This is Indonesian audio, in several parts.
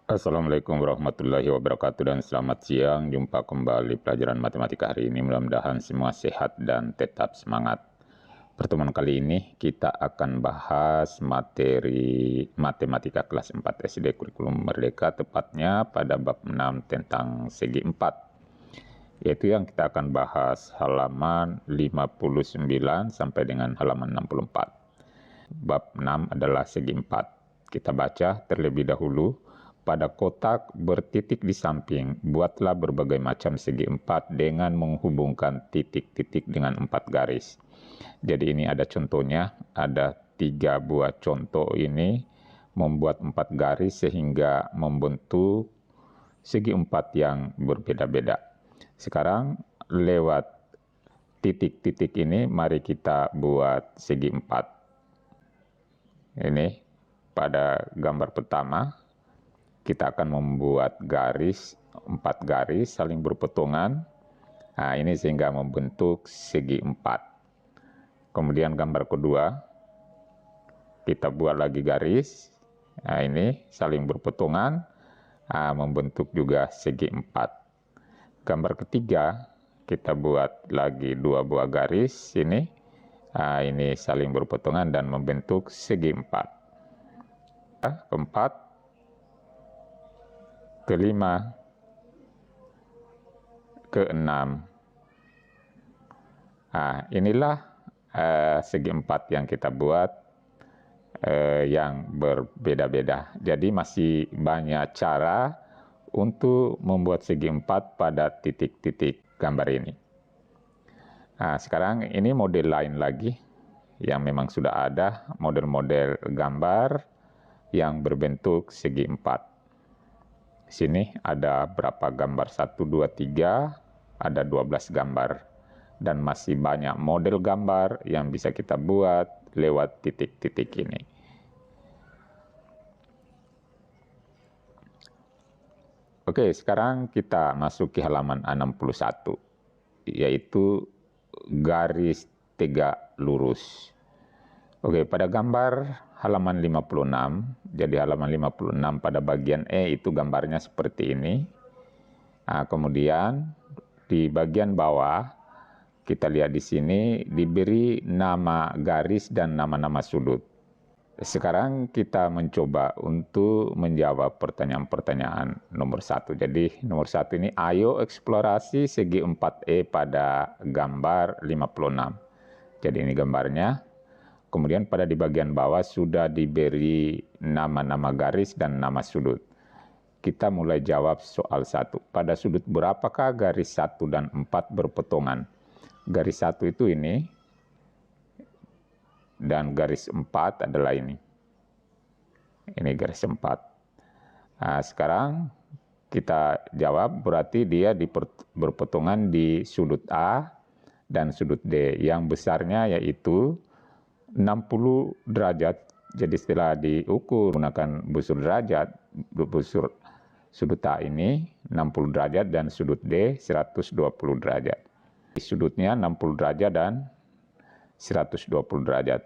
Assalamualaikum warahmatullahi wabarakatuh dan selamat siang. Jumpa kembali pelajaran matematika hari ini. Mudah-mudahan semua sehat dan tetap semangat. Pertemuan kali ini kita akan bahas materi matematika kelas 4 SD kurikulum Merdeka, tepatnya pada bab 6 tentang segi 4. Yaitu yang kita akan bahas halaman 59 sampai dengan halaman 64. Bab 6 adalah segi 4. Kita baca terlebih dahulu. Pada kotak bertitik di samping, buatlah berbagai macam segi 4 dengan menghubungkan titik-titik dengan 4 garis. Jadi ini ada contohnya, ada 3 buah contoh ini membuat 4 garis sehingga membentuk segi 4 yang berbeda-beda. Sekarang lewat titik-titik ini mari kita buat segi 4. Ini pada gambar pertama kita akan membuat garis, 4 garis saling berpotongan. Nah, ini sehingga membentuk segi 4. Kemudian gambar kedua, kita buat lagi garis. Nah, ini saling berpotongan, membentuk juga segi 4. Gambar ketiga, kita buat lagi 2 buah garis ini. Nah, ini saling berpotongan dan membentuk segi 4. Keempat, kelima, keenam. Inilah segi 4 yang kita buat yang berbeda-beda. Jadi masih banyak cara untuk membuat segi 4 pada titik-titik gambar ini. Sekarang ini model lain lagi yang memang sudah ada, model-model gambar yang berbentuk segi 4. Sini ada berapa gambar? 1, 2, 3, ada 12 gambar. Dan masih banyak model gambar yang bisa kita buat lewat titik-titik ini. Oke, sekarang kita masuk ke halaman 61, yaitu garis tegak lurus. Oke, pada gambar halaman 56, jadi halaman 56 pada bagian E itu gambarnya seperti ini. Kemudian di bagian bawah kita lihat di sini diberi nama garis dan nama-nama sudut. Sekarang kita mencoba untuk menjawab pertanyaan-pertanyaan nomor 1. Jadi nomor 1 ini, ayo eksplorasi segi 4E pada gambar 56. Jadi ini gambarnya. Kemudian pada di bagian bawah sudah diberi nama-nama garis dan nama sudut. Kita mulai jawab soal 1. Pada sudut berapakah garis 1 dan 4 berpotongan? Garis 1 itu ini, dan garis 4 adalah ini. Ini garis 4. Sekarang kita jawab, berarti dia berpotongan di sudut A dan sudut D. Yang besarnya yaitu 60 derajat. Jadi setelah diukur menggunakan busur derajat, busur sudut A ini 60 derajat dan sudut D 120 derajat. Sudutnya 60 derajat dan 120 derajat.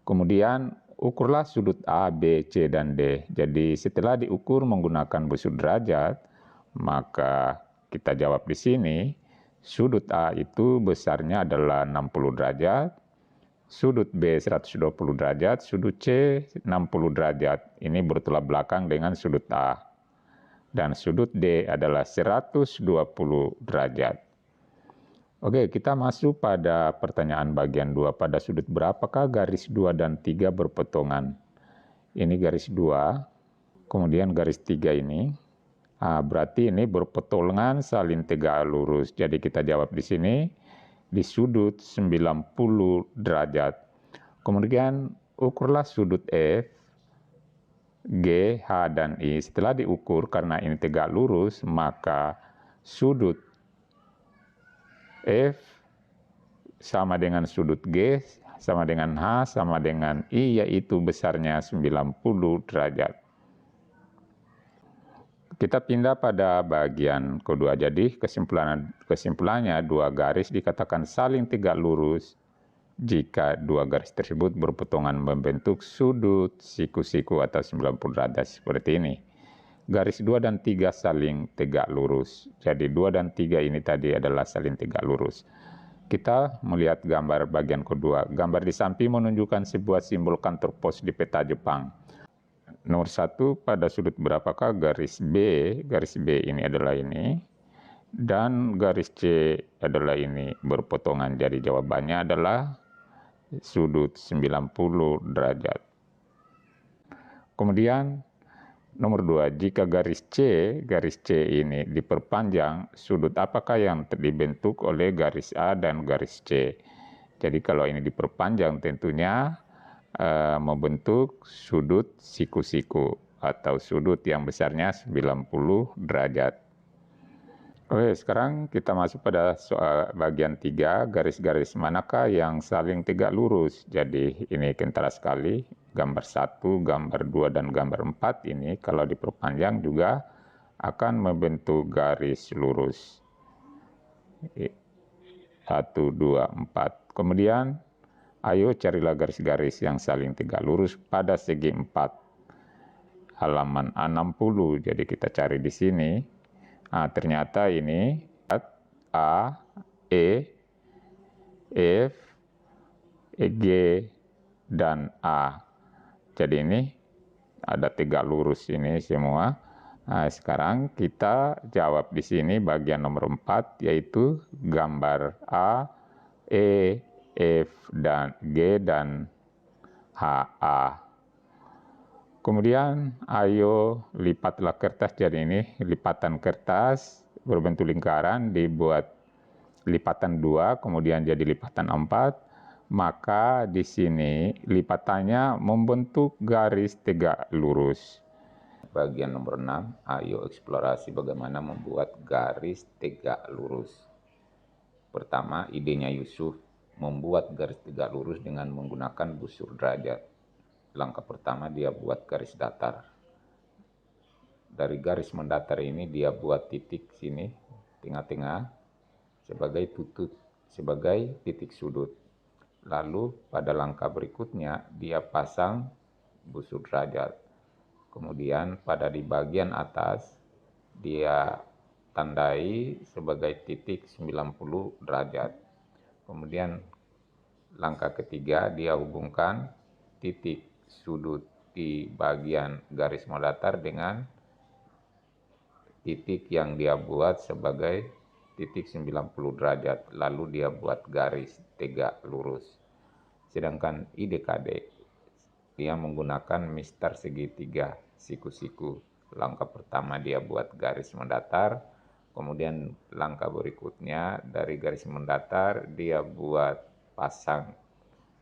Kemudian ukurlah sudut A, B, C, dan D. Jadi setelah diukur menggunakan busur derajat, maka kita jawab di sini, sudut A itu besarnya adalah 60 derajat, sudut B 120 derajat, sudut C 60 derajat. Ini bertolak belakang dengan sudut A. Dan sudut D adalah 120 derajat. Oke, kita masuk pada pertanyaan bagian 2. Pada sudut berapakah garis 2 dan 3 berpotongan? Ini garis 2, kemudian garis 3 ini. Berarti ini berpotongan saling tegak lurus. Jadi kita jawab di sini, di sudut 90 derajat. Kemudian ukurlah sudut F, G, H, dan I. Setelah diukur, karena ini tegak lurus, maka sudut F sama dengan sudut G, sama dengan H, sama dengan I, yaitu besarnya 90 derajat. Kita pindah pada bagian kedua. Jadi kesimpulannya 2 garis dikatakan saling tegak lurus jika 2 garis tersebut berpotongan membentuk sudut siku-siku atau 90 derajat seperti ini. garis 2 dan 3 saling tegak lurus. Jadi 2 dan 3 ini tadi adalah saling tegak lurus. Kita melihat gambar bagian kedua. Gambar di samping menunjukkan sebuah simbol kantor pos di peta Jepang. Nomor 1, pada sudut berapakah garis B? Garis B ini adalah ini. Dan garis C adalah ini, berpotongan. Jadi jawabannya adalah sudut 90 derajat. Kemudian nomor 2, jika garis C ini diperpanjang, sudut apakah yang dibentuk oleh garis A dan garis C? Jadi kalau ini diperpanjang tentunya membentuk sudut siku-siku atau sudut yang besarnya 90 derajat. Oke, sekarang kita masuk pada soal bagian 3, garis-garis manakah yang saling tegak lurus. Jadi ini kentara sekali, gambar 1, gambar 2, dan gambar 4 ini kalau diperpanjang juga akan membentuk garis lurus. 1, 2, 4. Kemudian, ayo carilah garis-garis yang saling tegak lurus pada segi 4. Halaman 60, jadi kita cari di sini. Nah, ternyata ini A, E, F, G, dan A. Jadi ini ada tegak lurus ini semua. Nah, sekarang kita jawab di sini bagian nomor 4, yaitu gambar A, E, F, dan G, dan H, A. Kemudian ayo lipatlah kertas. Jadi ini lipatan kertas berbentuk lingkaran dibuat lipatan 2, kemudian jadi lipatan 4. Maka di sini lipatannya membentuk garis tegak lurus. Bagian nomor 6, ayo eksplorasi bagaimana membuat garis tegak lurus. Pertama, idenya Yusuf membuat garis tegak lurus dengan menggunakan busur derajat. Langkah pertama dia buat garis datar. Dari garis mendatar ini dia buat titik sini, tengah-tengah, sebagai titik sudut. Lalu pada langkah berikutnya dia pasang busur derajat. Kemudian pada di bagian atas dia tandai sebagai titik 90 derajat. Kemudian langkah ketiga dia hubungkan titik sudut di bagian garis mendatar dengan titik yang dia buat sebagai titik 90 derajat, lalu dia buat garis tegak lurus. Sedangkan IDKD dia menggunakan mistar segitiga siku-siku. Langkah pertama dia buat garis mendatar, kemudian langkah berikutnya dari garis mendatar dia buat pasang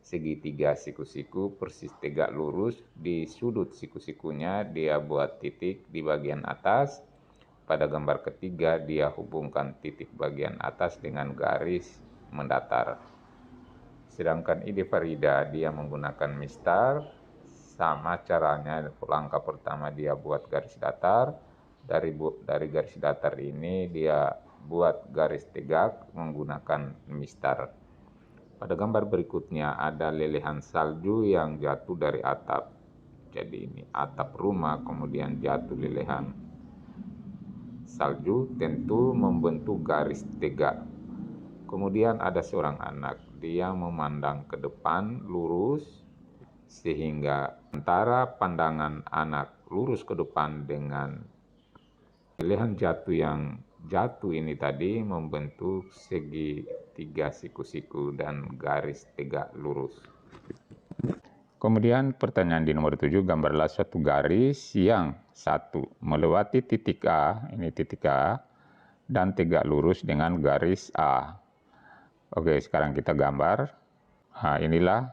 segitiga siku-siku persis tegak lurus. Di sudut siku-sikunya dia buat titik di bagian atas. Pada gambar ketiga dia hubungkan titik bagian atas dengan garis mendatar. Sedangkan ide Farida dia menggunakan mistar, sama caranya. Langkah pertama dia buat garis datar, dari garis datar ini dia buat garis tegak menggunakan mistar. Pada gambar berikutnya ada lelehan salju yang jatuh dari atap. Jadi ini atap rumah, kemudian jatuh lelehan salju, tentu membentuk garis tegak. Kemudian ada seorang anak, dia memandang ke depan lurus, sehingga antara pandangan anak lurus ke depan dengan lelehan jatuh yang jatuh ini tadi membentuk segitiga siku-siku dan garis tegak lurus. Kemudian pertanyaan di nomor 7, gambarlah suatu garis yang satu melewati titik A, ini titik A, dan tegak lurus dengan garis A. Oke, sekarang kita gambar. Nah, inilah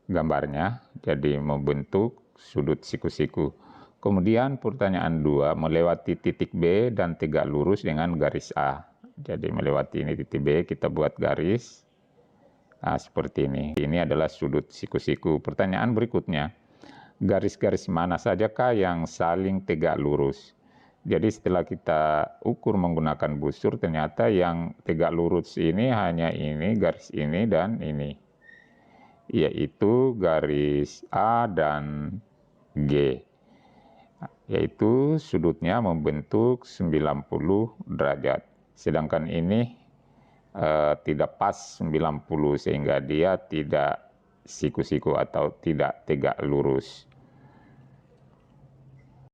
gambarnya, jadi membentuk sudut siku-siku. Kemudian pertanyaan 2, melewati titik B dan tegak lurus dengan garis A. Jadi melewati ini titik B, kita buat garis. Nah, seperti ini. Ini adalah sudut siku-siku. Pertanyaan berikutnya, garis-garis mana sajakah yang saling tegak lurus? Jadi setelah kita ukur menggunakan busur, ternyata yang tegak lurus ini hanya ini, garis ini, dan ini. Yaitu garis A dan G. yaitu sudutnya membentuk 90 derajat. Sedangkan ini tidak pas 90 sehingga dia tidak siku-siku atau tidak tegak lurus.